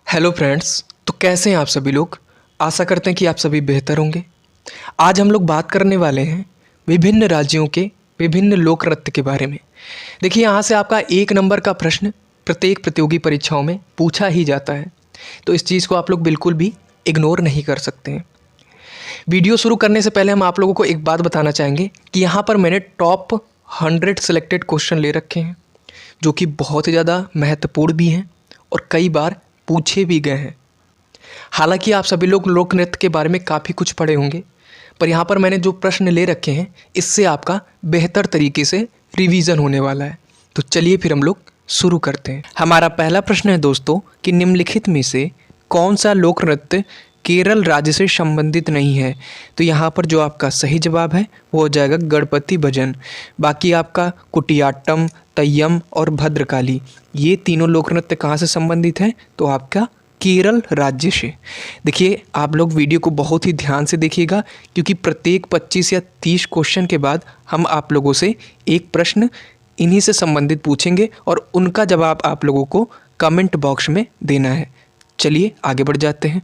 Hello friends. तो कैसे हैं आप सभी लोग। आशा करते हैं कि आप सभी बेहतर होंगे। आज हम लोग बात करने वाले हैं विभिन्न राज्यों के विभिन्न लोक नृत्य के बारे में। देखिए, यहाँ से आपका 1 नंबर का प्रश्न प्रत्येक प्रतियोगी परीक्षाओं में पूछा ही जाता है, तो इस चीज़ को आप लोग बिल्कुल भी इग्नोर नहीं कर सकते हैं। वीडियो शुरू करने से पहले हम आप लोगों को एक बात बताना चाहेंगे कि यहाँ पर मैंने टॉप 100 सेलेक्टेड क्वेश्चन ले रखे हैं, जो कि बहुत ही ज़्यादा महत्वपूर्ण भी हैं और कई बार पूछे भी गए हैं। हालांकि आप सभी लोग लोक नृत्य के बारे में काफ़ी कुछ पढ़े होंगे, पर यहाँ पर मैंने जो प्रश्न ले रखे हैं इससे आपका बेहतर तरीके से रिवीजन होने वाला है। तो चलिए फिर हम लोग शुरू करते हैं। हमारा पहला प्रश्न है दोस्तों कि निम्नलिखित में से कौन सा लोक नृत्य केरल राज्य से संबंधित नहीं है। तो यहाँ पर जो आपका सही जवाब है वो हो जाएगा गणपति भजन। बाकी आपका कुटियाट्टम, तय्यम और भद्रकाली, ये तीनों लोक नृत्य कहाँ से संबंधित हैं, तो आपका केरल राज्य से। देखिए, आप लोग वीडियो को बहुत ही ध्यान से देखिएगा, क्योंकि प्रत्येक 25 या 30 क्वेश्चन के बाद हम आप लोगों से एक प्रश्न इन्हीं से संबंधित पूछेंगे और उनका जवाब आप लोगों को कमेंट बॉक्स में देना है। चलिए आगे बढ़ जाते हैं।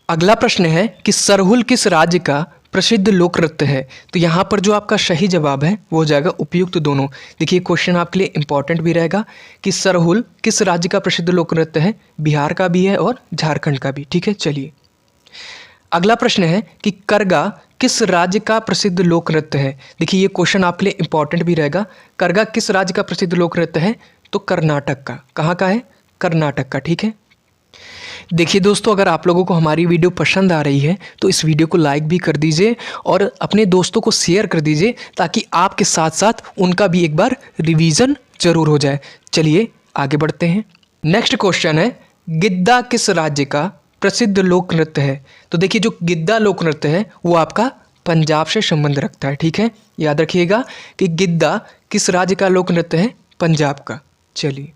अगला प्रश्न है कि सरहुल किस राज्य का प्रसिद्ध लोक नृत्य है। तो यहाँ पर जो आपका सही जवाब है वो हो जाएगा उपयुक्त दोनों। देखिए, क्वेश्चन आपके लिए इंपॉर्टेंट भी रहेगा कि सरहुल किस राज्य का प्रसिद्ध लोक नृत्य है। बिहार का भी है और झारखंड का भी। ठीक है, चलिए अगला प्रश्न है कि करगा किस राज्य का प्रसिद्ध लोक नृत्य है। देखिए, ये क्वेश्चन आपके लिए इंपॉर्टेंट भी रहेगा। करगा किस राज्य का प्रसिद्ध लोक नृत्य है, तो कर्नाटक का। कहाँ का है, कर्नाटक का। ठीक है, देखिए दोस्तों, अगर आप लोगों को हमारी वीडियो पसंद आ रही है तो इस वीडियो को लाइक भी कर दीजिए और अपने दोस्तों को शेयर कर दीजिए, ताकि आपके साथ साथ उनका भी एक बार रिवीजन जरूर हो जाए। चलिए आगे बढ़ते हैं। नेक्स्ट क्वेश्चन है, गिद्दा किस राज्य का प्रसिद्ध लोक नृत्य है। तो देखिए, जो गिद्दा लोक नृत्य है वो आपका पंजाब से संबंध रखता है। ठीक है, याद रखिएगा कि गिद्दा किस राज्य का लोक नृत्य है, पंजाब का। चलिए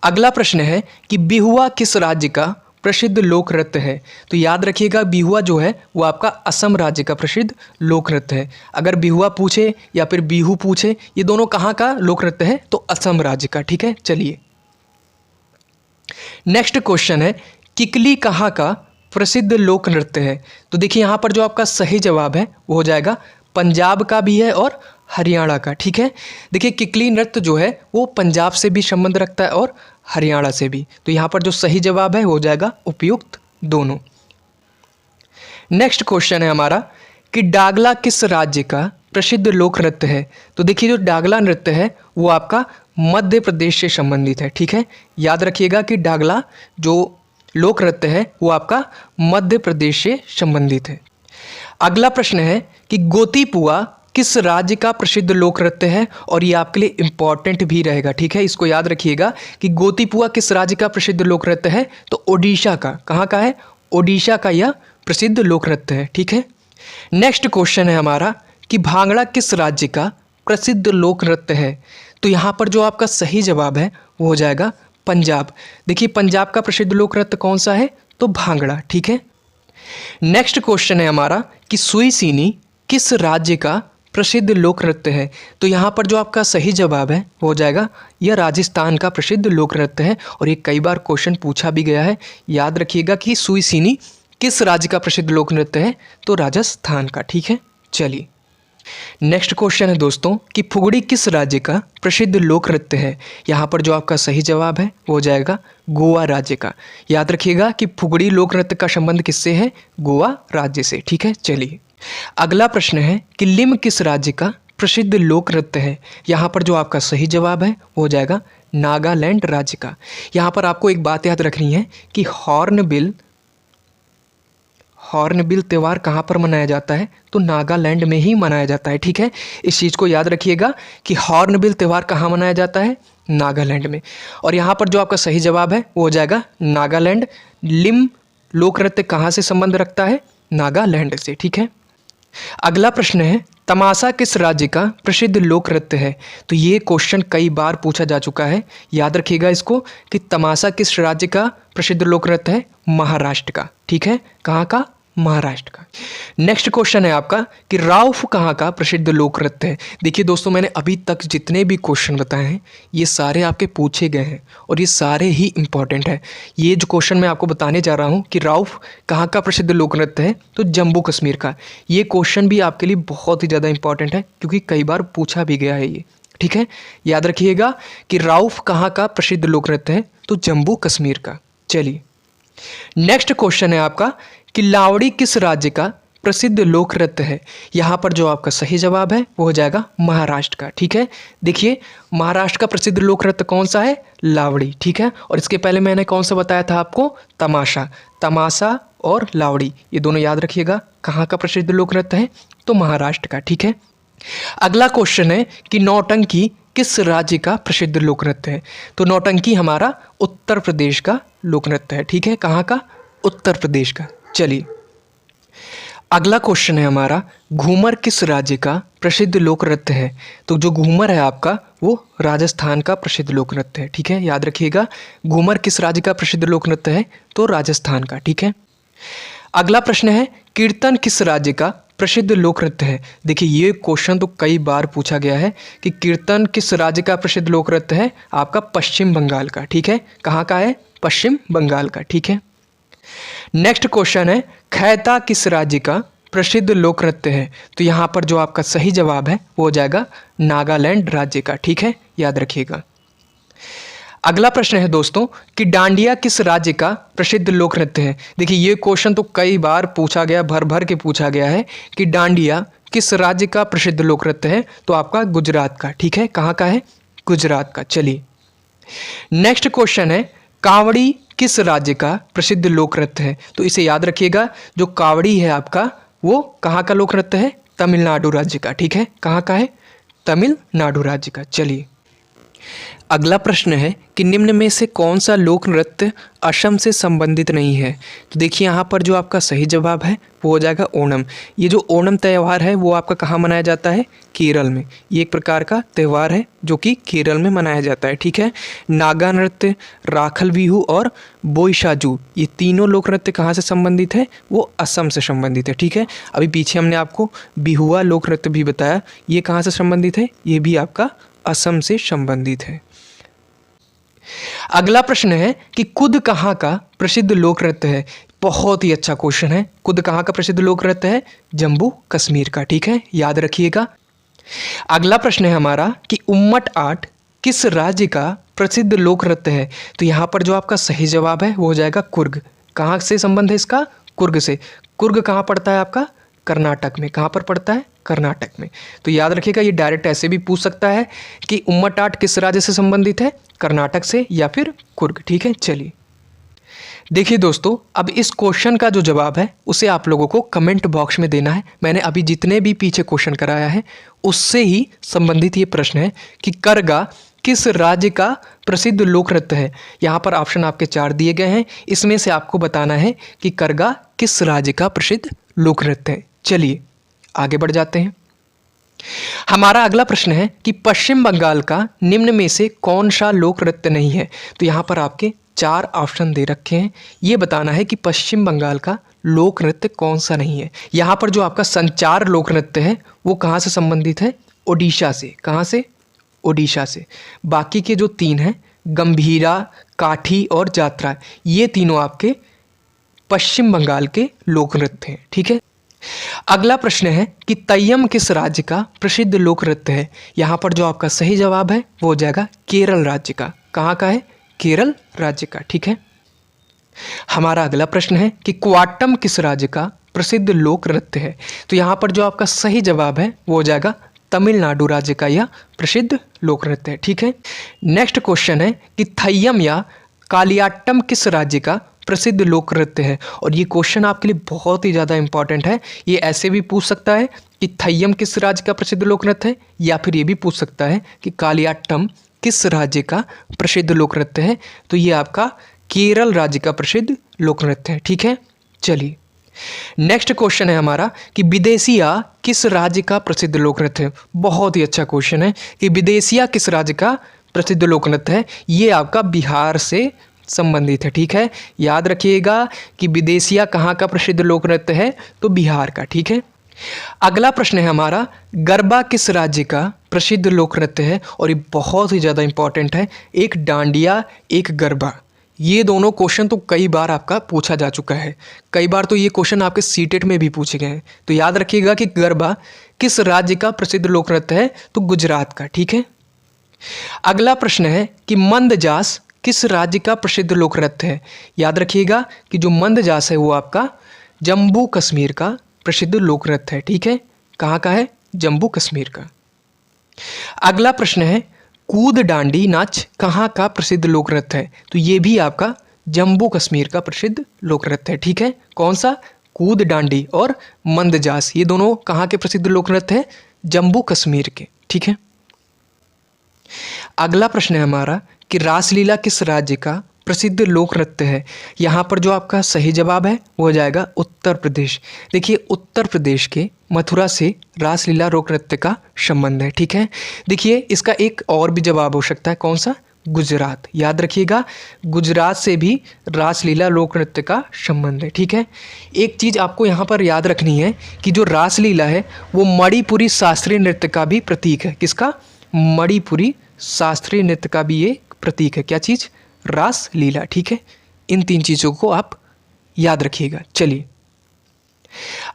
अगला प्रश्न है कि बिहुआ किस राज्य का प्रसिद्ध लोक नृत्य है। तो याद रखिएगा, बिहुआ जो है वो आपका असम राज्य का प्रसिद्ध लोक नृत्य है। अगर बिहुआ पूछे या फिर बिहू पूछे, ये दोनों कहाँ का लोक नृत्य है, तो असम राज्य का। ठीक है, चलिए नेक्स्ट क्वेश्चन है, किकली कहाँ का प्रसिद्ध लोक नृत्य है। तो देखिए, यहाँ पर जो आपका सही जवाब है वो हो जाएगा पंजाब का भी है और हरियाणा का। ठीक है, देखिए किकली नृत्य जो है वो पंजाब से भी संबंध रखता है और हरियाणा से भी। तो यहाँ पर जो सही जवाब है वो हो जाएगा उपयुक्त दोनों। नेक्स्ट क्वेश्चन है हमारा कि डागला किस राज्य का प्रसिद्ध लोक नृत्य है। तो देखिए, जो डागला नृत्य है वो आपका मध्य प्रदेश से संबंधित है। ठीक है, याद रखिएगा कि डागला जो लोक नृत्य है वो आपका मध्य प्रदेश से संबंधित है। अगला प्रश्न है कि गोतीपुआ किस राज्य का प्रसिद्ध लोक नृत्य है, और ये आपके लिए इंपॉर्टेंट भी रहेगा। ठीक है, इसको याद रखिएगा कि गोतीपुआ किस राज्य का प्रसिद्ध लोक नृत्य है, तो ओडिशा का। कहाँ का है, ओडिशा का यह प्रसिद्ध लोक नृत्य है। ठीक है, नेक्स्ट क्वेश्चन है हमारा कि भांगड़ा किस राज्य का प्रसिद्ध लोक नृत्य है। तो यहाँ पर जो आपका सही जवाब है वो हो जाएगा पंजाब। देखिए, पंजाब का प्रसिद्ध लोक नृत्य कौन सा है, तो भांगड़ा। ठीक है, नेक्स्ट क्वेश्चन है हमारा कि सुई सीनी किस राज्य का प्रसिद्ध लोक नृत्य है। तो यहाँ पर जो आपका सही जवाब है वो हो जाएगा यह राजस्थान का प्रसिद्ध लोक नृत्य है, और ये कई बार क्वेश्चन पूछा भी गया है। याद रखिएगा कि सुई सीनी किस राज्य का प्रसिद्ध लोक नृत्य है, तो राजस्थान का। ठीक है, चलिए नेक्स्ट क्वेश्चन है दोस्तों कि फुगड़ी किस राज्य का प्रसिद्ध लोक नृत्य है। यहाँ पर जो आपका सही जवाब है वो हो जाएगा गोवा राज्य का। याद रखिएगा कि फुगड़ी लोक नृत्य का संबंध किससे है, गोवा राज्य से। ठीक है, चलिए अगला प्रश्न है कि लिम किस राज्य का प्रसिद्ध लोक नृत्य है। यहाँ पर जो आपका सही जवाब है वो हो जाएगा नागालैंड राज्य का। यहाँ पर आपको एक बात याद रखनी है कि हॉर्नबिल त्यौहार कहाँ पर मनाया जाता है, तो नागालैंड में ही मनाया जाता है। ठीक है, इस चीज़ को याद रखिएगा कि हॉर्नबिल त्यौहार कहाँ मनाया जाता है, नागालैंड में। और यहाँ पर जो आपका सही जवाब है वो हो जाएगा नागालैंड। लिम लोक नृत्य कहाँ से संबंध रखता है, नागालैंड से। ठीक है, अगला प्रश्न है तमाशा किस राज्य का प्रसिद्ध लोक नृत्य है। तो ये क्वेश्चन कई बार पूछा जा चुका है। याद रखिएगा इसको कि तमाशा किस राज्य का प्रसिद्ध लोक नृत्य है, महाराष्ट्र का। ठीक है, कहाँ का, महाराष्ट्र का। नेक्स्ट क्वेश्चन है आपका कि राउफ कहाँ का प्रसिद्ध लोक नृत्य है। देखिए दोस्तों, मैंने अभी तक जितने भी क्वेश्चन बताए हैं ये सारे आपके पूछे गए हैं और ये सारे ही इंपॉर्टेंट है। ये जो क्वेश्चन मैं आपको बताने जा रहा हूँ कि राउफ कहाँ का प्रसिद्ध लोक नृत्य है, तो जम्मू कश्मीर का। ये क्वेश्चन भी आपके लिए बहुत ही ज़्यादा इंपॉर्टेंट है क्योंकि कई बार पूछा भी गया है ये। ठीक है, याद रखिएगा कि राउफ कहाँ का प्रसिद्ध लोक नृत्य है, तो जम्मू कश्मीर का। चलिए नेक्स्ट क्वेश्चन है आपका कि लावड़ी किस राज्य का प्रसिद्ध लोक नृत्य है। यहाँ पर जो आपका सही जवाब है वो हो जाएगा महाराष्ट्र का। ठीक है, देखिए महाराष्ट्र का प्रसिद्ध लोक नृत्य कौन सा है, लावड़ी। ठीक है, और इसके पहले मैंने कौन सा बताया था आपको, तमाशा। तमाशा और लावड़ी ये दोनों याद रखिएगा। कहाँ का प्रसिद्ध लोक नृत्य है, तो महाराष्ट्र का। ठीक है, अगला क्वेश्चन है कि नौटंकी किस राज्य का प्रसिद्ध लोक नृत्य है। तो नौटंकी हमारा उत्तर प्रदेश का लोक नृत्य है। ठीक है, कहाँ का, उत्तर प्रदेश का। चलिए अगला क्वेश्चन है हमारा, घूमर किस राज्य का प्रसिद्ध लोक नृत्य है। तो जो घूमर है आपका वो राजस्थान का प्रसिद्ध लोक नृत्य है। ठीक है, याद रखिएगा घूमर किस राज्य का प्रसिद्ध लोक नृत्य है, तो राजस्थान का। ठीक है, अगला प्रश्न है कीर्तन किस राज्य का प्रसिद्ध लोक नृत्य है। देखिए ये क्वेश्चन तो कई बार पूछा गया है कि कीर्तन किस राज्य का प्रसिद्ध लोक नृत्य है, आपका पश्चिम बंगाल का। ठीक है, कहाँ का है, पश्चिम बंगाल का। ठीक है, नेक्स्ट क्वेश्चन है खैता किस राज्य का प्रसिद्ध लोक नृत्य है। तो यहाँ पर जो आपका सही जवाब है वो हो जाएगा नागालैंड राज्य का। ठीक है, याद रखिएगा। अगला प्रश्न है दोस्तों कि डांडिया किस राज्य का प्रसिद्ध लोक नृत्य है। देखिए ये क्वेश्चन तो कई बार पूछा गया, भर भर के पूछा गया है कि डांडिया किस राज्य का प्रसिद्ध लोक नृत्य है, तो आपका गुजरात का। ठीक है, कहाँ का है, गुजरात का। चलिए नेक्स्ट क्वेश्चन है कावड़ी किस राज्य का प्रसिद्ध लोक नृत्य है। तो इसे याद रखिएगा, जो कावड़ी है आपका वो कहाँ का लोक नृत्य है, तमिलनाडु राज्य का। ठीक है, कहाँ का है, तमिलनाडु राज्य का। चलिए अगला प्रश्न है कि निम्न में से कौन सा लोक नृत्य असम से संबंधित नहीं है। तो देखिए यहाँ पर जो आपका सही जवाब है वो हो जाएगा ओणम। ये जो ओणम त्यौहार है वो आपका कहाँ मनाया जाता है, केरल में। ये एक प्रकार का त्यौहार है जो कि केरल में मनाया जाता है। ठीक है, नागा नृत्य, राखल बिहू और बोईशाजू ये तीनों लोक नृत्य कहाँ से संबंधित है, वो असम से संबंधित है। ठीक है, अभी पीछे हमने आपको बिहुआ लोक नृत्य भी बताया, ये कहाँ से संबंधित है, ये भी आपका असम से संबंधित है। अगला प्रश्न है कि कुद कहाँ का प्रसिद्ध लोक नृत्य है। बहुत ही अच्छा क्वेश्चन है। कुद कहाँ का प्रसिद्ध लोक नृत्य है, जम्मू कश्मीर का। ठीक है, याद रखिएगा। अगला प्रश्न है हमारा कि उम्मट आर्ट किस राज्य का प्रसिद्ध लोक नृत्य है। तो यहाँ पर जो आपका सही जवाब है वो हो जाएगा कुर्ग। कहाँ से संबंध है इसका, कुर्ग से। कुर्ग कहाँ पड़ता है आपका, कर्नाटक में। कहाँ पर पड़ता है, कर्नाटक में। तो याद रखिएगा ये डायरेक्ट ऐसे भी पूछ सकता है कि उम्मट आर्ट किस राज्य से संबंधित है, कर्नाटक से या फिर कुर्ग। ठीक है, चलिए देखिए दोस्तों, अब इस क्वेश्चन का जो जवाब है उसे आप लोगों को कमेंट बॉक्स में देना है। मैंने अभी जितने भी पीछे क्वेश्चन कराया है उससे ही संबंधित ये प्रश्न है कि करगा किस राज्य का प्रसिद्ध लोक नृत्य है। यहाँ पर ऑप्शन आपके 4 दिए गए हैं, इसमें से आपको बताना है कि करगा किस राज्य का प्रसिद्ध लोक नृत्य है। चलिए आगे बढ़ जाते हैं। हमारा अगला प्रश्न है कि पश्चिम बंगाल का निम्न में से कौन सा लोक नृत्य नहीं है। तो यहाँ पर आपके 4 ऑप्शन दे रखे हैं, ये बताना है कि पश्चिम बंगाल का लोक नृत्य कौन सा नहीं है। यहाँ पर जो आपका संचार लोक नृत्य है वो कहाँ से संबंधित है, ओडिशा से। कहाँ से, ओडिशा से। बाकी के जो 3 हैं, गंभीरा, काठी और जात्रा, ये तीनों आपके पश्चिम बंगाल के लोक नृत्य हैं। ठीक है, अगला प्रश्न है कि तय्यम किस राज्य का प्रसिद्ध लोक नृत्य है। यहाँ पर जो आपका सही जवाब है वो हो जाएगा केरल राज्य का। कहाँ का है, केरल राज्य का। ठीक है, हमारा अगला प्रश्न है कि क्वाट्टम किस राज्य का प्रसिद्ध लोक नृत्य है। तो यहाँ पर जो आपका सही जवाब है वो हो जाएगा तमिलनाडु राज्य का यह प्रसिद्ध लोक नृत्य है। ठीक है, नेक्स्ट क्वेश्चन है कि थय्यम या कालियाट्टम किस राज्य का प्रसिद्ध लोक नृत्य है। और ये क्वेश्चन आपके लिए बहुत ही ज़्यादा इंपॉर्टेंट है। ये ऐसे भी पूछ सकता है कि थय्यम किस राज्य का प्रसिद्ध लोक नृत्य है, या फिर ये भी पूछ सकता है कि कालियाट्टम किस राज्य का प्रसिद्ध लोक नृत्य है। तो ये आपका केरल राज्य का प्रसिद्ध लोक नृत्य है। ठीक है, चलिए नेक्स्ट क्वेश्चन है हमारा कि विदेशिया किस राज्य का प्रसिद्ध लोक नृत्य है। बहुत ही अच्छा क्वेश्चन है कि विदेशिया किस राज्य का प्रसिद्ध लोक नृत्य है। ये आपका बिहार से संबंधित है। ठीक है, याद रखिएगा कि विदेशिया कहाँ का प्रसिद्ध लोक नृत्य है, तो बिहार का। ठीक है, अगला प्रश्न है हमारा, गरबा किस राज्य का प्रसिद्ध लोक नृत्य है, और ये बहुत ही ज़्यादा इंपॉर्टेंट है। एक डांडिया, एक गरबा, ये दोनों क्वेश्चन तो कई बार आपका पूछा जा चुका है, कई बार तो ये क्वेश्चन आपके सीटेट में भी पूछे गए हैं। तो याद रखिएगा कि गरबा किस राज्य का प्रसिद्ध लोक नृत्य है, तो गुजरात का। ठीक है, अगला प्रश्न है कि मंदजास किस राज्य का प्रसिद्ध लोक नृत्य है। याद रखिएगा कि जो मंदजास है वो आपका जम्मू कश्मीर का प्रसिद्ध लोक नृत्य है। ठीक है, कहाँ का है, जम्मू कश्मीर का। अगला प्रश्न है, कूद डांडी नाच कहाँ का प्रसिद्ध लोक नृत्य है, तो ये भी आपका जम्मू कश्मीर का प्रसिद्ध लोक नृत्य है। ठीक है, कौन सा, कूद डांडी और मंदजास, ये दोनों कहाँ के प्रसिद्ध लोक नृत्य है, जम्मू कश्मीर के। ठीक है, अगला प्रश्न है हमारा कि रासलीला किस राज्य का प्रसिद्ध लोक नृत्य है। यहाँ पर जो आपका सही जवाब है वो हो जाएगा उत्तर प्रदेश। देखिए, उत्तर प्रदेश के मथुरा से रासलीला लोक नृत्य का संबंध है। ठीक है, देखिए इसका एक और भी जवाब हो सकता है, कौन सा, गुजरात। याद रखिएगा, गुजरात से भी रासलीला लोक नृत्य का संबंध है। ठीक है, एक चीज़ आपको यहाँ पर याद रखनी है कि जो रासलीला है वो मणिपुरी शास्त्रीय नृत्य का भी प्रतीक है। किसका, मणिपुरी शास्त्रीय नृत्य का भी ये प्रतीक है। क्या चीज़, रासलीला। ठीक है, इन तीन चीज़ों को आप याद रखिएगा। चलिए,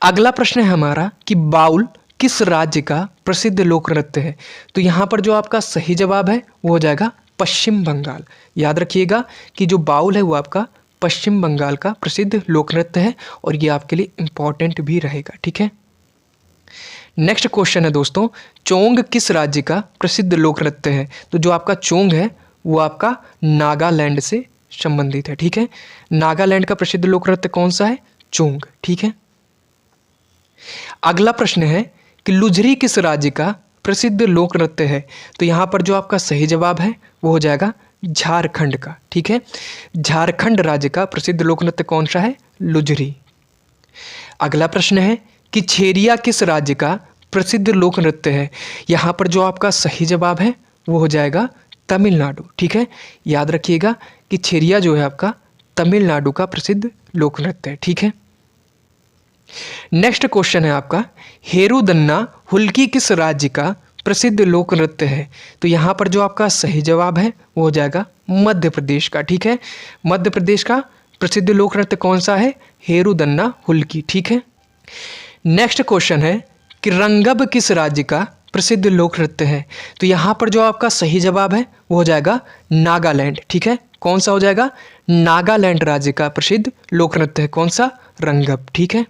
अगला प्रश्न है हमारा कि बाउल किस राज्य का प्रसिद्ध लोक नृत्य है, तो यहाँ पर जो आपका सही जवाब है वो हो जाएगा पश्चिम बंगाल। याद रखिएगा कि जो बाउल है वो आपका पश्चिम बंगाल का प्रसिद्ध लोक नृत्य है, और ये आपके लिए इम्पॉर्टेंट भी रहेगा। ठीक है, नेक्स्ट क्वेश्चन है दोस्तों, चोंग किस राज्य का प्रसिद्ध लोक नृत्य है, तो जो आपका चोंग है वो आपका नागालैंड से संबंधित है। ठीक है, नागालैंड का प्रसिद्ध लोक नृत्य कौन सा है, चोंग। ठीक है, अगला प्रश्न है कि लुझरी किस राज्य का प्रसिद्ध लोक नृत्य है, तो यहाँ पर जो आपका सही जवाब है वो हो जाएगा झारखंड का। ठीक है, झारखंड राज्य का प्रसिद्ध लोक नृत्य कौन सा है, लुझरी। अगला प्रश्न है कि छेरिया किस राज्य का प्रसिद्ध लोक नृत्य है, यहाँ पर जो आपका सही जवाब है वो हो जाएगा तमिलनाडु। ठीक है, याद रखिएगा कि छेरिया जो है आपका तमिलनाडु का प्रसिद्ध लोक नृत्य है। ठीक है, नेक्स्ट क्वेश्चन है आपका, हेरुदन्ना हुल्की किस राज्य का प्रसिद्ध लोक नृत्य है, तो यहाँ पर जो आपका सही जवाब है वो हो जाएगा मध्य प्रदेश का। ठीक है, मध्य प्रदेश का प्रसिद्ध लोक नृत्य कौन सा है, हेरुदन्ना हुल्की। ठीक है, नेक्स्ट क्वेश्चन है कि रंगब किस राज्य का प्रसिद्ध लोक नृत्य है, तो यहाँ पर जो आपका सही जवाब है वो हो जाएगा नागालैंड। ठीक है, कौन सा हो जाएगा, नागालैंड राज्य का प्रसिद्ध लोक नृत्य है, कौन सा, रंगब। ठीक है,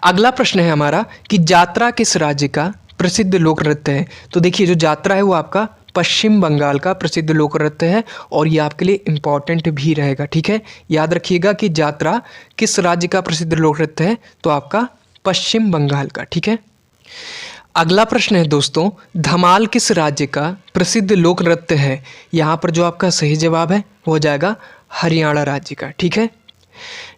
अगला प्रश्न है हमारा कि यात्रा किस राज्य का प्रसिद्ध लोक नृत्य है, तो देखिए जो यात्रा है वो आपका पश्चिम बंगाल का प्रसिद्ध लोक नृत्य है, और ये आपके लिए इम्पॉर्टेंट भी रहेगा। ठीक है, याद रखिएगा कि यात्रा किस राज्य का प्रसिद्ध लोक नृत्य है, तो आपका पश्चिम बंगाल का। ठीक है, अगला प्रश्न है दोस्तों, धमाल किस राज्य का प्रसिद्ध लोक नृत्य है, यहाँ पर जो आपका सही जवाब है वो हो जाएगा हरियाणा राज्य का। ठीक है,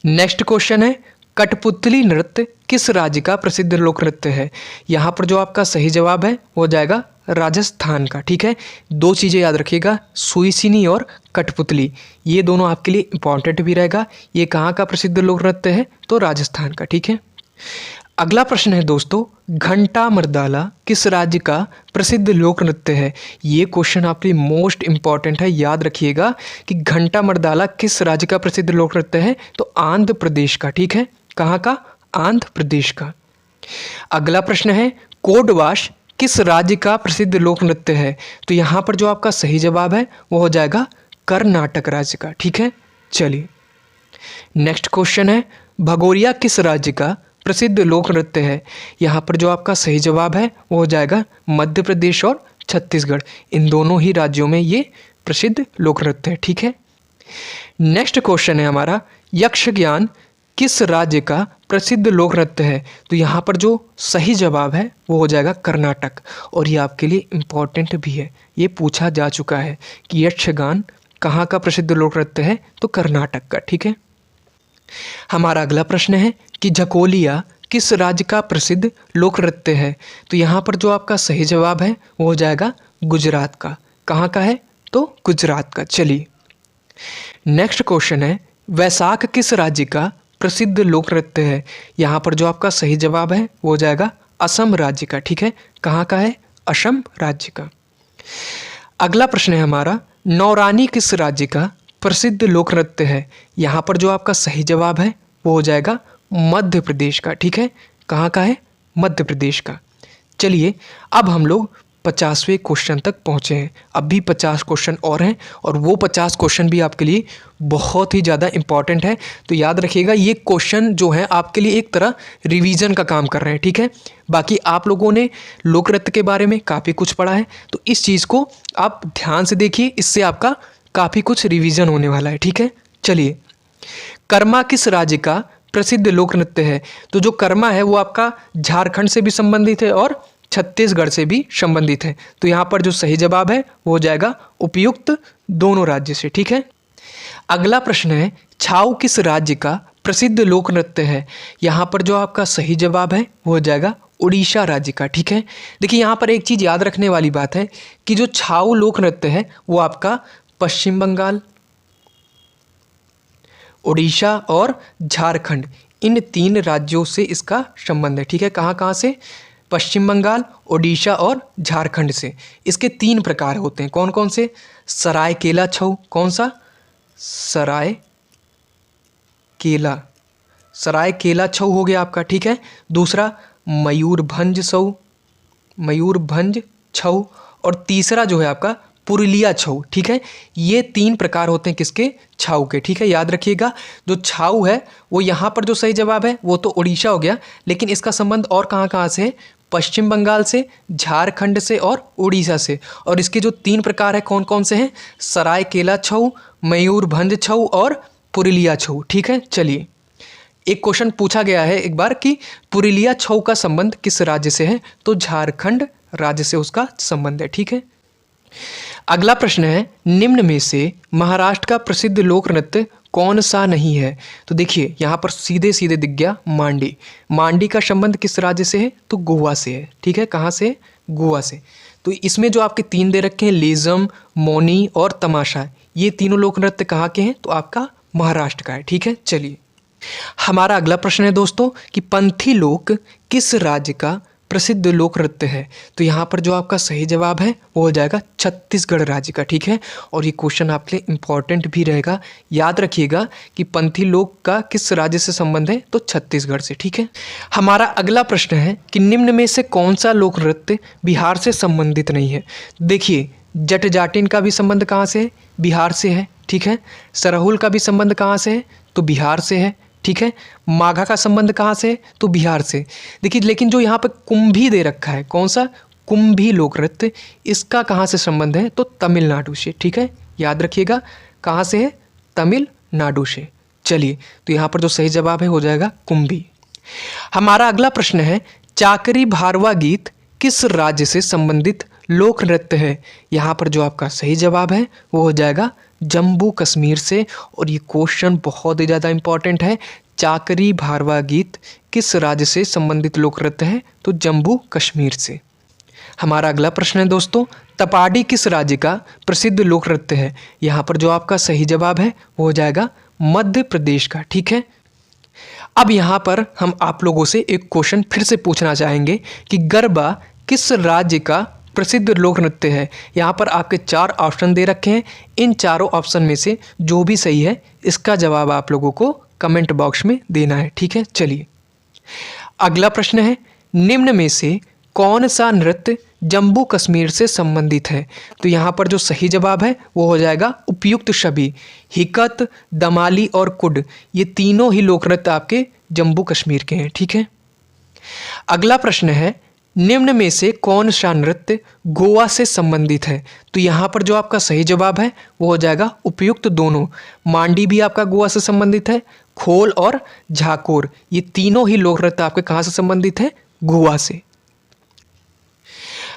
नेक्स्ट क्वेश्चन है, कठपुतली नृत्य किस राज्य का प्रसिद्ध लोक नृत्य है, यहाँ पर जो आपका सही जवाब है वो हो जाएगा राजस्थान का। ठीक है, दो चीज़ें याद रखिएगा, सुईसिनी और कठपुतली, ये दोनों आपके लिए इंपॉर्टेंट भी रहेगा। ये कहाँ का प्रसिद्ध लोक नृत्य है, तो राजस्थान का। ठीक है, अगला प्रश्न है दोस्तों, घंटा मर्दाला किस राज्य का प्रसिद्ध लोक नृत्य है, ये क्वेश्चन आपके लिए मोस्ट इंपॉर्टेंट है। याद रखिएगा कि घंटा मर्दाला किस राज्य का प्रसिद्ध लोक नृत्य है, तो आंध्र प्रदेश का। ठीक है, कहाँ का, आंध्र प्रदेश का। अगला प्रश्न है, कोडवाश किस राज्य का प्रसिद्ध लोक नृत्य है, तो यहाँ पर जो आपका सही जवाब है वो हो जाएगा कर्नाटक राज्य का। ठीक है, चलिए नेक्स्ट क्वेश्चन है, भगोरिया किस राज्य का प्रसिद्ध लोक नृत्य है, यहाँ पर जो आपका सही जवाब है वो हो जाएगा मध्य प्रदेश और छत्तीसगढ़, इन दोनों ही राज्यों में ये प्रसिद्ध लोक नृत्य है। ठीक है, नेक्स्ट क्वेश्चन है हमारा, यक्षगान किस राज्य का प्रसिद्ध लोक नृत्य है, तो यहाँ पर जो सही जवाब है वो हो जाएगा कर्नाटक, और ये आपके लिए इम्पॉर्टेंट भी है, ये पूछा जा चुका है कि यक्षगान कहाँ का प्रसिद्ध लोक नृत्य है, तो कर्नाटक का। ठीक है, हमारा अगला प्रश्न है कि झकोलिया किस राज्य का प्रसिद्ध लोक नृत्य है, तो यहाँ पर जो आपका सही जवाब है वो हो जाएगा गुजरात का। कहाँ का है, तो गुजरात का। चलिए नेक्स्ट क्वेश्चन है, वैशाख किस राज्य का प्रसिद्ध लोक नृत्य है? यहाँ पर जो आपका सही जवाब है वो हो जाएगा असम राज्य का। ठीक है, कहाँ का है? असम राज्य का। अगला प्रश्न है हमारा, नौरानी किस राज्य का प्रसिद्ध लोक नृत्य है? यहाँ पर जो आपका सही जवाब है वो हो जाएगा मध्य प्रदेश का। ठीक है, कहाँ का है? मध्य प्रदेश का। चलिए अब हम लोग 50वें क्वेश्चन तक पहुँचे हैं। अब भी 50 क्वेश्चन और हैं और वो 50 क्वेश्चन भी आपके लिए बहुत ही ज़्यादा इम्पॉर्टेंट है। तो याद रखिएगा, ये क्वेश्चन जो है आपके लिए एक तरह रिवीजन का काम कर रहे हैं। ठीक है, बाकी आप लोगों ने लोक नृत्य के बारे में काफ़ी कुछ पढ़ा है, तो इस चीज़ को आप ध्यान से देखिए, इससे आपका काफ़ी कुछ रिवीजन होने वाला है। ठीक है, चलिए, कर्मा किस राज्य का प्रसिद्ध लोक नृत्य है? तो जो कर्मा है वो आपका झारखंड से भी संबंधित है और छत्तीसगढ़ से भी संबंधित है। तो यहाँ पर जो सही जवाब है वो हो जाएगा उपयुक्त दोनों राज्य से। ठीक है, अगला प्रश्न है, छाऊ किस राज्य का प्रसिद्ध लोक नृत्य है? यहाँ पर जो आपका सही जवाब है वो हो जाएगा उड़ीसा राज्य का। ठीक है, देखिए यहाँ पर एक चीज़ याद रखने वाली बात है कि जो छाऊ लोक नृत्य है वो आपका पश्चिम बंगाल, उड़ीसा और झारखंड, इन 3 राज्यों से इसका संबंध है। ठीक है, कहाँ कहाँ से? पश्चिम बंगाल, उड़ीसा और झारखंड से। इसके 3 प्रकार होते हैं, कौन कौन से? सरायकेला छऊ, कौन सा? सरायकेला छऊ हो गया आपका। ठीक है, दूसरा मयूरभंज छऊ, और तीसरा जो है आपका पुरुलिया छऊ। ठीक है, ये 3 प्रकार होते हैं किसके? छाऊ के। ठीक है, याद रखिएगा, जो छाऊ है वो यहाँ पर जो सही जवाब है वो तो उड़ीसा हो गया, लेकिन इसका संबंध और कहाँ कहाँ से है? पश्चिम बंगाल से, झारखंड से और उड़ीसा से। और इसके जो 3 प्रकार है कौन कौन से हैं? सरायकेला छऊ, मयूरभंज छऊ और पुरुलिया छऊ। ठीक है, चलिए, एक क्वेश्चन पूछा गया है एक बार कि पुरुलिया छऊ का संबंध किस राज्य से है? तो झारखंड राज्य से उसका संबंध है। ठीक है, अगला प्रश्न है, निम्न में से महाराष्ट्र का प्रसिद्ध लोक नृत्य कौन सा नहीं है? तो देखिए यहाँ पर सीधे सीधे दिख गया मांडी। मांडी का संबंध किस राज्य से है? तो गोवा से है। ठीक है, कहाँ से? गोवा से। तो इसमें जो आपके 3 दे रखे हैं, लेज़म, मौनी और तमाशा, ये तीनों लोक नृत्य कहाँ के हैं? तो आपका महाराष्ट्र का है। ठीक है, चलिए, हमारा अगला प्रश्न है दोस्तों कि पंथी लोक किस राज्य का प्रसिद्ध लोक नृत्य है? तो यहाँ पर जो आपका सही जवाब है वो हो जाएगा छत्तीसगढ़ राज्य का। ठीक है, और ये क्वेश्चन आपके लिए इम्पॉर्टेंट भी रहेगा। याद रखिएगा कि पंथी लोक का किस राज्य से संबंध है? तो छत्तीसगढ़ से। ठीक है, हमारा अगला प्रश्न है कि निम्न में से कौन सा लोक नृत्य बिहार से संबंधित नहीं है? देखिए, जट जाटिन का भी संबंध कहाँ से है? बिहार से है। ठीक है, सरहुल का भी संबंध कहाँ से है? तो बिहार से है। ठीक है, माघा का संबंध कहाँ से? तो बिहार से। देखिए, लेकिन जो यहाँ पर कुंभी दे रखा है, कौन सा? कुंभी लोक नृत्य, इसका कहाँ से संबंध है? तो तमिलनाडु से। ठीक है, याद रखिएगा, कहाँ से है? तमिलनाडु से। चलिए, तो यहाँ पर जो सही जवाब है हो जाएगा कुंभी। हमारा अगला प्रश्न है, चाकरी भारवा गीत किस राज्य से संबंधित लोक नृत्य है? यहाँ पर जो आपका सही जवाब है वो हो जाएगा जम्मू कश्मीर से। और ये क्वेश्चन बहुत ही ज़्यादा इम्पॉर्टेंट है, चाकरी भारवा गीत किस राज्य से संबंधित लोक नृत्य है? तो जम्मू कश्मीर से। हमारा अगला प्रश्न है दोस्तों, तपाडी किस राज्य का प्रसिद्ध लोक नृत्य है? यहाँ पर जो आपका सही जवाब है वो हो जाएगा मध्य प्रदेश का। ठीक है, अब यहाँ पर हम आप लोगों से एक क्वेश्चन फिर से पूछना चाहेंगे कि गरबा किस राज्य का प्रसिद्ध लोक नृत्य है? यहाँ पर आपके 4 ऑप्शन दे रखे हैं, इन चारों ऑप्शन में से जो भी सही है इसका जवाब आप लोगों को कमेंट बॉक्स में देना है। ठीक है, चलिए, अगला प्रश्न है, निम्न में से कौन सा नृत्य जम्मू कश्मीर से संबंधित है? तो यहाँ पर जो सही जवाब है वो हो जाएगा उपयुक्त सभी। हिकत, दमाली और कुड, ये तीनों ही लोक नृत्य आपके जम्मू कश्मीर के हैं। ठीक है, अगला प्रश्न है, निम्न में से कौन सा नृत्य गोवा से संबंधित है? तो यहाँ पर जो आपका सही जवाब है वो हो जाएगा उपयुक्त दोनों। मांडी भी आपका गोवा से संबंधित है, खोल और झाकोर, ये तीनों ही लोक नृत्य आपके कहाँ से संबंधित है? गोवा से।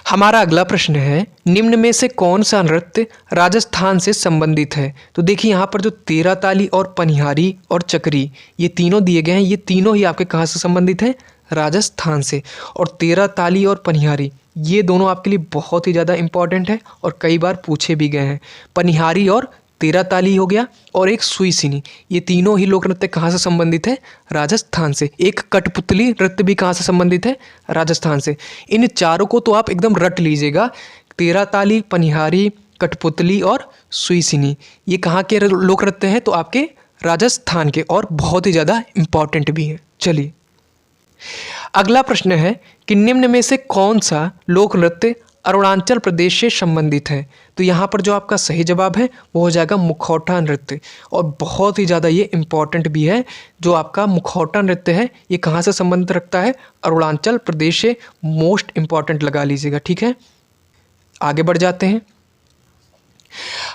हमारा अगला प्रश्न है, निम्न में से कौन सा नृत्य राजस्थान से संबंधित है? तो देखिए यहाँ पर जो 13 ताली और पनिहारी और चक्री, ये तीनों दिए गए हैं, ये तीनों ही आपके कहाँ से संबंधित हैं? राजस्थान से। और 13 ताली और पनिहारी ये दोनों आपके लिए बहुत ही ज़्यादा इंपॉर्टेंट है और कई बार पूछे भी गए हैं। पनिहारी और तेरा ताली हो गया और एक सुई सिनी। ये तीनों ही लोक नृत्य कहाँ से संबंधित है? राजस्थान से। एक कठपुतली नृत्य भी कहाँ से संबंधित है? राजस्थान से। इन चारों को तो आप एकदम रट लीजिएगा, तेरा ताली, पनिहारी, कठपुतली और सुई सिनी, ये कहाँ के लोक नृत्य हैं? तो आपके राजस्थान के, और बहुत ही ज़्यादा इम्पॉर्टेंट भी हैं। चलिए अगला प्रश्न है कि निम्न में से कौन सा लोक नृत्य अरुणाचल प्रदेश से संबंधित है? तो यहाँ पर जो आपका सही जवाब है वो हो जाएगा मुखौटा नृत्य, और बहुत ही ज़्यादा ये इम्पॉर्टेंट भी है। जो आपका मुखौटा नृत्य है ये कहाँ से संबंध रखता है? अरुणाचल प्रदेश से। मोस्ट इम्पॉर्टेंट लगा लीजिएगा, ठीक है। आगे बढ़ जाते हैं।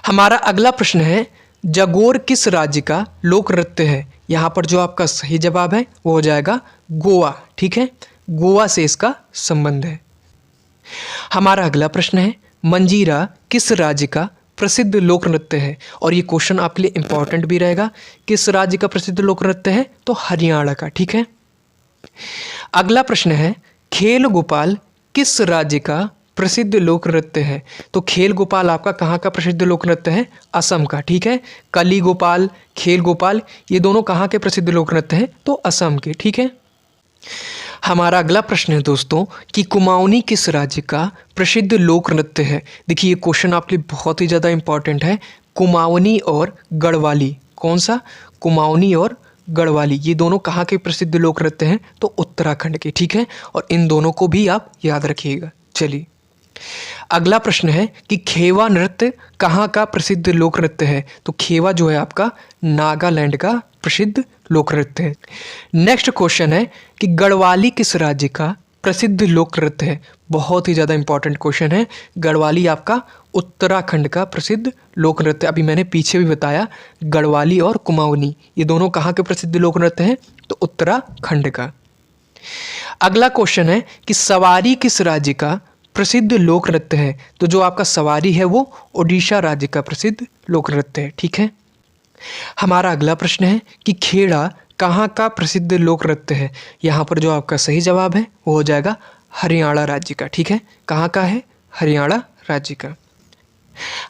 हमारा अगला प्रश्न है जागोर किस राज्य का लोक नृत्य है? यहाँ पर जो आपका सही जवाब है वो हो जाएगा गोवा, ठीक है। गोवा से इसका संबंध है। हमारा अगला प्रश्न है मंजीरा किस राज्य का प्रसिद्ध लोक नृत्य है? और ये क्वेश्चन आपके लिए इंपॉर्टेंट भी रहेगा। किस राज्य का प्रसिद्ध लोक नृत्य है? तो हरियाणा का, ठीक है। अगला प्रश्न है खेल गोपाल किस राज्य का प्रसिद्ध लोक नृत्य है? तो खेल गोपाल आपका कहाँ का प्रसिद्ध लोक नृत्य है? असम का, ठीक है। कली गोपाल, खेल गोपाल, ये दोनों कहाँ के प्रसिद्ध लोक नृत्य हैं? तो असम के, ठीक है। हमारा अगला प्रश्न है दोस्तों कि कुमाऊनी किस राज्य का प्रसिद्ध लोक नृत्य है? देखिए ये क्वेश्चन आपके लिए बहुत ही ज़्यादा इंपॉर्टेंट है। कुमाऊनी और गढ़वाली, कौन सा? कुमाऊनी और गढ़वाली, ये दोनों कहाँ के प्रसिद्ध लोक नृत्य हैं? तो उत्तराखंड के, ठीक है। और इन दोनों को भी आप याद रखिएगा। चलिए अगला प्रश्न है कि खेवा नृत्य कहाँ का प्रसिद्ध लोक नृत्य है? तो खेवा जो है आपका नागालैंड का प्रसिद्ध लोक नृत्य है। नेक्स्ट क्वेश्चन है कि गढ़वाली किस राज्य का प्रसिद्ध लोक नृत्य है? बहुत ही ज़्यादा इंपॉर्टेंट क्वेश्चन है। गढ़वाली आपका उत्तराखंड का प्रसिद्ध लोक नृत्य। अभी मैंने पीछे भी बताया, गढ़वाली और कुमाऊनी ये दोनों कहाँ के प्रसिद्ध लोक नृत्य हैं? तो उत्तराखंड का। अगला क्वेश्चन है कि सवारी किस राज्य का प्रसिद्ध लोक नृत्य है? तो जो आपका सवारी है वो ओडिशा राज्य का प्रसिद्ध लोक नृत्य है, ठीक है। हमारा अगला प्रश्न है कि खेड़ा कहाँ का प्रसिद्ध लोक नृत्य है? यहाँ पर जो आपका सही जवाब है वो हो जाएगा हरियाणा राज्य का, ठीक है। कहाँ का है? हरियाणा राज्य का।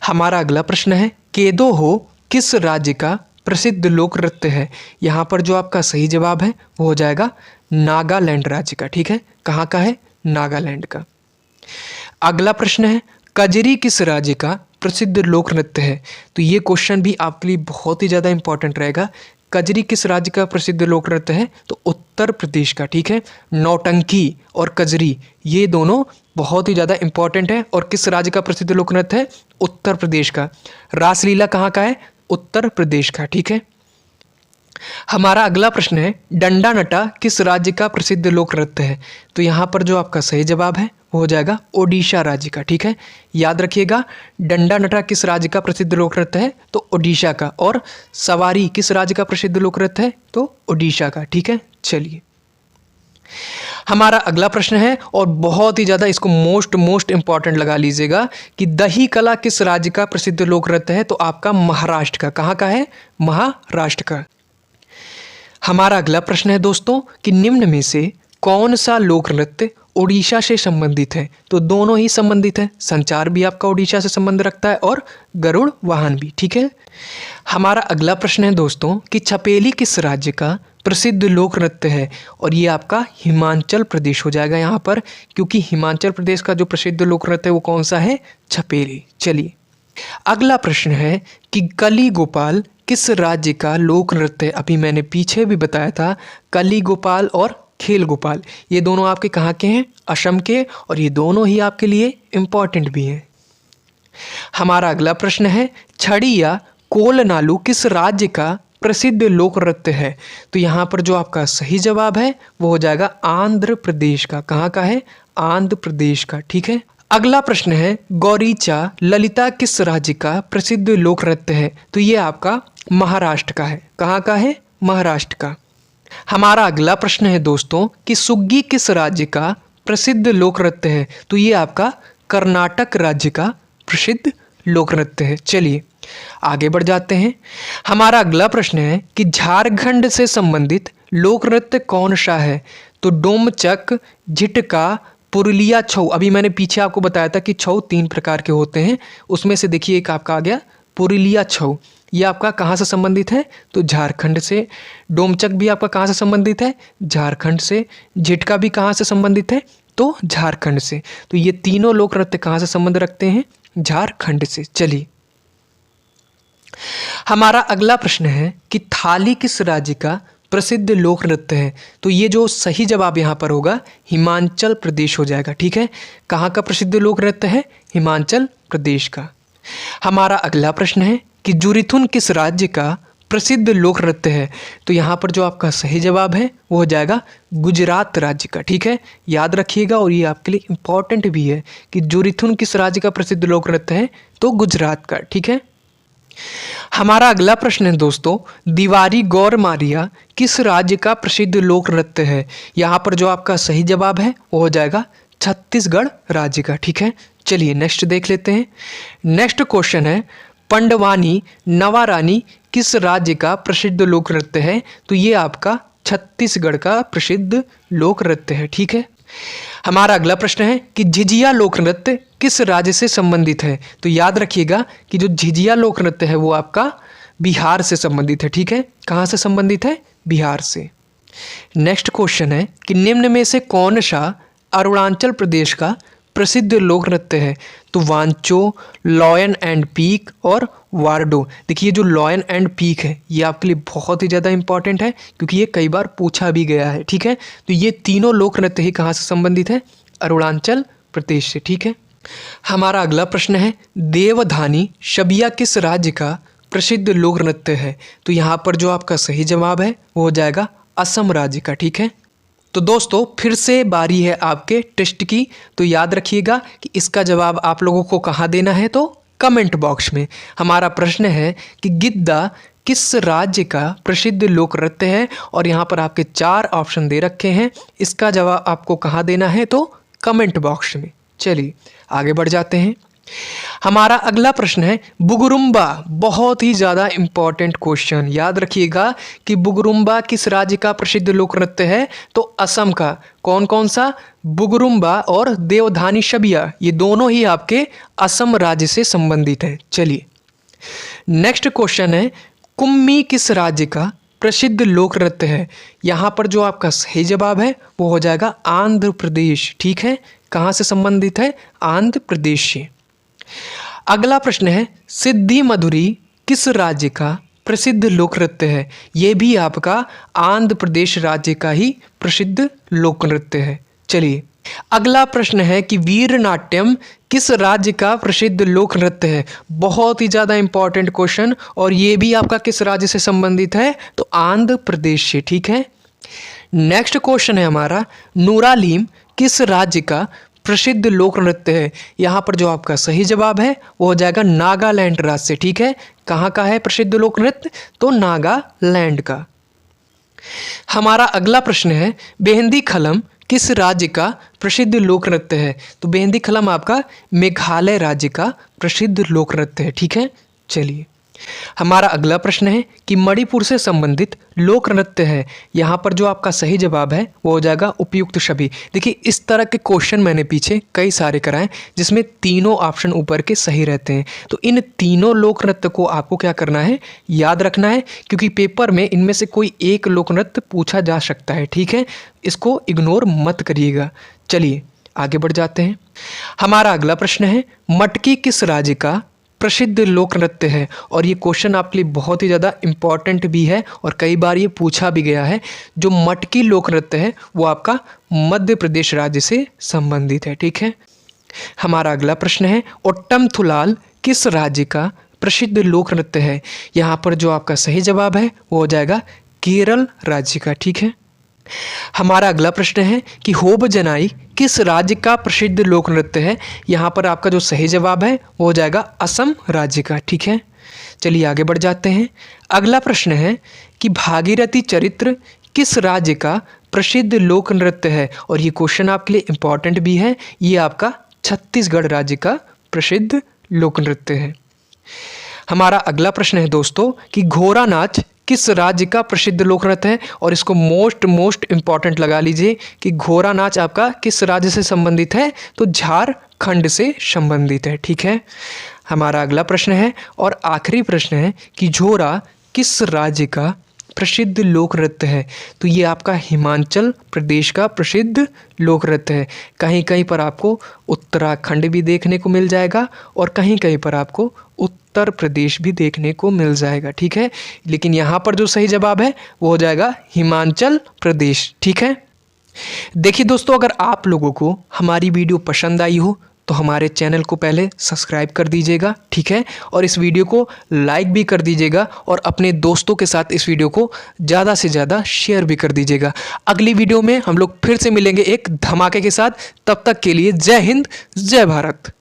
हमारा अगला प्रश्न है केदो हो किस राज्य का प्रसिद्ध लोक नृत्य है? यहाँ पर जो आपका सही जवाब है वो हो जाएगा नागालैंड राज्य का, ठीक है। कहाँ का है? नागालैंड का। अगला प्रश्न है कजरी किस राज्य का प्रसिद्ध लोक नृत्य है? तो ये क्वेश्चन भी आपके लिए बहुत ही ज़्यादा इंपॉर्टेंट रहेगा। कजरी किस राज्य का प्रसिद्ध लोक नृत्य है? तो उत्तर प्रदेश का, ठीक है। नौटंकी और कजरी ये दोनों बहुत ही ज़्यादा इंपॉर्टेंट है। और किस राज्य का प्रसिद्ध लोक नृत्य है? उत्तर प्रदेश का। रासलीला कहाँ का है? उत्तर प्रदेश का, ठीक है। हमारा अगला प्रश्न है डंडा नटा किस राज्य का प्रसिद्ध लोक नृत्य है? तो यहाँ पर जो आपका सही जवाब है वो हो जाएगा ओडिशा राज्य का, ठीक है। याद रखिएगा डंडा नटा किस राज्य का प्रसिद्ध लोक नृत्य है? तो ओडिशा का। और सवारी किस राज्य का प्रसिद्ध लोक नृत्य है? तो ओडिशा का, ठीक है। चलिए हमारा अगला प्रश्न है और बहुत ही ज़्यादा इसको मोस्ट इंपॉर्टेंट लगा लीजिएगा कि दही कला किस राज्य का प्रसिद्ध लोक नृत्य है? तो आपका महाराष्ट्र का। कहाँ का है? महाराष्ट्र का। हमारा अगला प्रश्न है दोस्तों कि निम्न में से कौन सा लोक नृत्य ओडिशा से संबंधित है? तो दोनों ही संबंधित है। संचार भी आपका ओडिशा से संबंध रखता है और गरुड़ वाहन भी, ठीक है। हमारा अगला प्रश्न है दोस्तों कि छपेली किस राज्य का प्रसिद्ध लोक नृत्य है? और ये आपका हिमाचल प्रदेश हो जाएगा यहाँ पर, क्योंकि हिमाचल प्रदेश का जो प्रसिद्ध लोक नृत्य है वो कौन सा है? छपेली। चलिए अगला प्रश्न है कि कली गोपाल किस राज्य का लोक नृत्य? अभी मैंने पीछे भी बताया था कली गोपाल और खेल गोपाल ये दोनों आपके कहाँ के हैं? असम के। और ये दोनों ही आपके लिए इम्पॉर्टेंट भी हैं। हमारा अगला प्रश्न है छड़ी या कोल नालू किस राज्य का प्रसिद्ध लोक नृत्य है? तो यहाँ पर जो आपका सही जवाब है वो हो जाएगा आंध्र प्रदेश का। कहाँ का है? आंध्र प्रदेश का, ठीक है। अगला प्रश्न है गौरीचा ललिता किस राज्य का प्रसिद्ध लोक नृत्य है? तो ये आपका महाराष्ट्र का है। कहाँ का है? महाराष्ट्र का। हमारा अगला प्रश्न है दोस्तों कि सुग्गी किस राज्य का प्रसिद्ध लोक नृत्य है? तो ये आपका कर्नाटक राज्य का प्रसिद्ध लोक नृत्य है। चलिए आगे बढ़ जाते हैं। हमारा अगला प्रश्न है कि झारखंड से संबंधित लोक नृत्य कौन सा है? तो डोमचक, झिटका, पुरुलिया छऊ। अभी मैंने पीछे आपको बताया था कि छऊ 3 प्रकार के होते हैं, उसमें से देखिए एक आपका आ गया पुरुलिया छऊ, ये आपका कहाँ से संबंधित है? तो झारखंड से। डोमचक भी आपका कहाँ से संबंधित है? झारखंड से। झिटका भी कहाँ से संबंधित है? तो झारखंड से। तो ये तीनों लोक नृत्य कहाँ से संबंध रखते हैं? झारखंड से। चलिए, हमारा अगला प्रश्न है कि थाली किस राज्य का प्रसिद्ध लोक नृत्य है? तो ये जो सही जवाब यहाँ पर होगा हिमाचल प्रदेश हो जाएगा। ठीक है, कहाँ का प्रसिद्ध लोक नृत्य है? हिमाचल प्रदेश का। हमारा अगला प्रश्न है कि जुरिथुन किस राज्य का प्रसिद्ध लोक नृत्य है? तो यहाँ पर जो आपका सही जवाब है वो हो जाएगा गुजरात राज्य का। ठीक है, याद रखिएगा और ये आपके लिए इम्पॉर्टेंट भी है कि जुरिथुन किस राज्य का प्रसिद्ध लोक नृत्य है? तो गुजरात का। ठीक है, हमारा अगला प्रश्न है दोस्तों, दीवारी गौर मारिया किस राज्य का प्रसिद्ध लोक नृत्य है? यहाँ पर जो आपका सही जवाब है वो हो जाएगा छत्तीसगढ़ राज्य का। ठीक है, चलिए नेक्स्ट देख लेते हैं। नेक्स्ट क्वेश्चन है, पंडवानी नवारानी किस राज्य का प्रसिद्ध लोक नृत्य है? तो ये आपका छत्तीसगढ़ का प्रसिद्ध लोक नृत्य है। ठीक है, हमारा अगला प्रश्न है कि झिझिया लोक नृत्य किस राज्य से संबंधित है? तो याद रखिएगा कि जो झिझिया लोक नृत्य है वो आपका बिहार से संबंधित है। ठीक है, कहाँ से संबंधित है? बिहार से। नेक्स्ट क्वेश्चन है कि निम्न में से कौन सा अरुणाचल प्रदेश का प्रसिद्ध लोक नृत्य है? तो वांचो, लॉयन एंड पीक और वार्डो। देखिए, जो लॉयन एंड पीक है ये आपके लिए बहुत ही ज़्यादा इंपॉर्टेंट है क्योंकि ये कई बार पूछा भी गया है। ठीक है, तो ये तीनों लोक नृत्य ही कहाँ से संबंधित है? अरुणाचल प्रदेश से। ठीक है, हमारा अगला प्रश्न है, देवधानी शबिया किस राज्य का प्रसिद्ध लोक नृत्य है? तो यहाँ पर जो आपका सही जवाब है वो हो जाएगा असम राज्य का। ठीक है, तो दोस्तों फिर से बारी है आपके टेस्ट की, तो याद रखिएगा कि इसका जवाब आप लोगों को कहाँ देना है? तो कमेंट बॉक्स में। हमारा प्रश्न है कि गिद्दा किस राज्य का प्रसिद्ध लोक नृत्य है? और यहाँ पर आपके 4 ऑप्शन दे रखे हैं, इसका जवाब आपको कहाँ देना है? तो कमेंट बॉक्स में। चलिए आगे बढ़ जाते हैं। हमारा अगला प्रश्न है बुगुरुम्बा, बहुत ही ज़्यादा इम्पॉर्टेंट क्वेश्चन। याद रखिएगा कि बुगुरुम्बा किस राज्य का प्रसिद्ध लोक नृत्य है? तो असम का। कौन कौन सा? बुगुरुम्बा और देवधानी शबिया, ये दोनों ही आपके असम राज्य से संबंधित हैं। चलिए नेक्स्ट क्वेश्चन है, कुम्मी किस राज्य का प्रसिद्ध लोक नृत्य है? यहाँ पर जो आपका सही जवाब है वो हो जाएगा आंध्र प्रदेश। ठीक है, कहाँ से संबंधित है? आंध्र प्रदेश से। अगला प्रश्न है, सिद्धि मधुरी किस राज्य का प्रसिद्ध लोक नृत्य है? ये भी आपका आंध्र प्रदेश राज्य का ही प्रसिद्ध लोक नृत्य है। चलिए अगला प्रश्न है कि वीरनाट्यम किस राज्य का प्रसिद्ध लोक नृत्य है? बहुत ही ज़्यादा इंपॉर्टेंट क्वेश्चन, और ये भी आपका किस राज्य से संबंधित है? तो आंध्र प्रदेश से। ठीक है, नेक्स्ट क्वेश्चन है हमारा, नूरालीम किस राज्य का प्रसिद्ध लोक नृत्य है? यहाँ पर जो आपका सही जवाब है वो हो जाएगा नागालैंड राज्य से। ठीक है, कहाँ का है प्रसिद्ध लोक नृत्य? तो नागालैंड का। हमारा अगला प्रश्न है, बेहंदी खलम किस राज्य का प्रसिद्ध लोक नृत्य है? तो बेहंदी खलम आपका मेघालय राज्य का प्रसिद्ध लोक नृत्य है। ठीक है, चलिए हमारा अगला प्रश्न है कि मणिपुर से संबंधित लोक नृत्य है। यहाँ पर जो आपका सही जवाब है वो हो जाएगा उपयुक्त छवि। देखिए, इस तरह के क्वेश्चन मैंने पीछे कई सारे कराए जिसमें तीनों ऑप्शन ऊपर के सही रहते हैं। तो इन तीनों लोक नृत्य को आपको क्या करना है? याद रखना है, क्योंकि पेपर में इनमें से कोई एक लोक नृत्य पूछा जा सकता है। ठीक है, इसको इग्नोर मत करिएगा। चलिए आगे बढ़ जाते हैं। हमारा अगला प्रश्न है, मटकी किस राज्य का प्रसिद्ध लोक नृत्य है? और ये क्वेश्चन आपके लिए बहुत ही ज़्यादा इम्पॉर्टेंट भी है और कई बार ये पूछा भी गया है। जो मटकी लोक नृत्य है वो आपका मध्य प्रदेश राज्य से संबंधित है। ठीक है, हमारा अगला प्रश्न है, ओट्टम थुलाल किस राज्य का प्रसिद्ध लोक नृत्य है? यहाँ पर जो आपका सही जवाब है वो हो जाएगा केरल राज्य का। ठीक है, हमारा अगला प्रश्न है कि होब जनाई किस राज्य का प्रसिद्ध लोक नृत्य है? यहाँ पर आपका जो सही जवाब है वो हो जाएगा असम राज्य का। ठीक है, चलिए आगे बढ़ जाते हैं। अगला प्रश्न है कि भागीरथी चरित्र किस राज्य का प्रसिद्ध लोक नृत्य है? और ये क्वेश्चन आपके लिए इम्पॉर्टेंट भी है, ये आपका छत्तीसगढ़ राज्य का प्रसिद्ध लोक नृत्य है। हमारा अगला प्रश्न है दोस्तों कि घोड़ा नाच किस राज्य का प्रसिद्ध लोक नृत्य है? और इसको मोस्ट इम्पॉर्टेंट लगा लीजिए कि घोड़ा नाच आपका किस राज्य से संबंधित है? तो झारखंड से संबंधित है। ठीक है, हमारा अगला प्रश्न है और आखिरी प्रश्न है कि झोरा किस राज्य का प्रसिद्ध लोक नृत्य है। तो ये आपका हिमाचल प्रदेश का प्रसिद्ध लोक नृत्य है। कहीं कहीं पर आपको उत्तराखंड भी देखने को मिल जाएगा और कहीं कहीं पर आपको उत्तर प्रदेश भी देखने को मिल जाएगा, ठीक है। लेकिन यहाँ पर जो सही जवाब है वो हो जाएगा हिमाचल प्रदेश, ठीक है। देखिए दोस्तों, अगर आप लोगों को हमारी वीडियो पसंद आई हो तो हमारे चैनल को पहले सब्सक्राइब कर दीजिएगा, ठीक है, और इस वीडियो को लाइक भी कर दीजिएगा और अपने दोस्तों के साथ इस वीडियो को ज़्यादा से ज़्यादा शेयर भी कर दीजिएगा। अगली वीडियो में हम लोग फिर से मिलेंगे एक धमाके के साथ। तब तक के लिए जय हिंद, जय भारत।